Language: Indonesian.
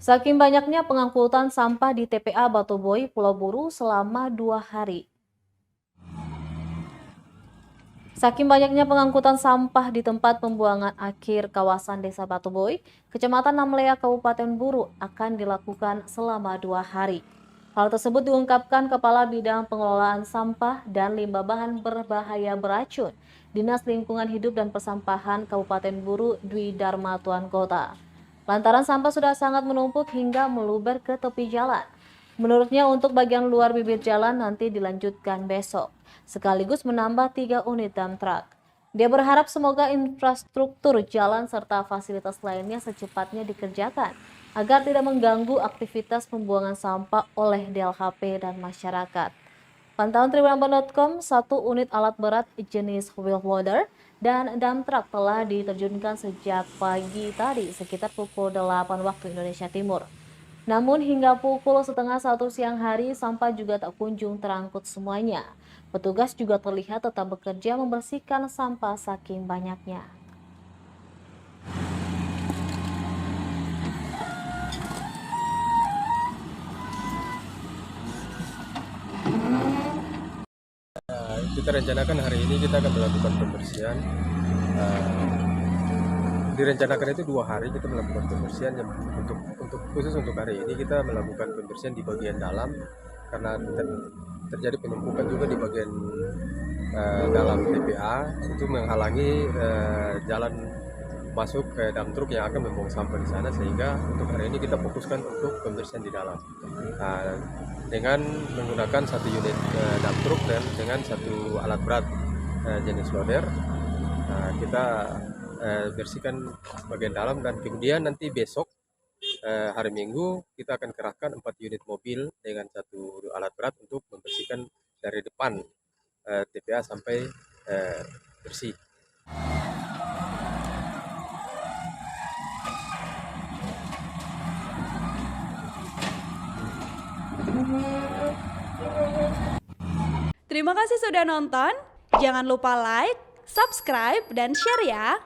Saking banyaknya pengangkutan sampah di TPA Batu Boy, Pulau Buru selama 2 hari. Saking banyaknya pengangkutan sampah di tempat pembuangan akhir kawasan Desa Batu Boy, Kecamatan Namlea, Kabupaten Buru akan dilakukan selama 2 hari. Hal tersebut diungkapkan Kepala Bidang Pengelolaan Sampah dan Limbah Bahan Berbahaya Beracun, Dinas Lingkungan Hidup dan Persampahan Kabupaten Buru Dwi Dharma Tuan Kota. Lantaran sampah sudah sangat menumpuk hingga meluber ke tepi jalan. Menurutnya untuk bagian luar bibir jalan nanti dilanjutkan besok, sekaligus menambah 3 unit dump truck. Dia berharap semoga infrastruktur jalan serta fasilitas lainnya secepatnya dikerjakan agar tidak mengganggu aktivitas pembuangan sampah oleh DLHP dan masyarakat. Pantauan Tribunambon.com, 1 unit alat berat jenis wheel loader dan dump truck telah diterjunkan sejak pagi tadi sekitar pukul 8 waktu Indonesia Timur. Namun hingga pukul setengah 1 siang hari, sampah juga tak kunjung terangkut semuanya. Petugas juga terlihat tetap bekerja membersihkan sampah saking banyaknya. Kita rencanakan hari ini kita akan melakukan pembersihan. Direncanakan itu 2 hari kita melakukan pembersihan. Untuk khusus untuk hari ini kita melakukan pembersihan di bagian dalam karena terjadi penumpukan juga di bagian dalam TPA, itu menghalangi jalan masuk ke dump truck yang akan membuang sampah di sana, sehingga untuk hari ini kita fokuskan untuk pembersihan di dalam dengan menggunakan 1 unit dump truck dan dengan 1 alat berat jenis loader. Kita bersihkan bagian dalam dan kemudian nanti besok hari Minggu kita akan kerahkan 4 unit mobil dengan 1 alat berat untuk membersihkan dari depan TPA sampai bersih. Terima kasih sudah nonton. Jangan lupa like, subscribe, dan share ya.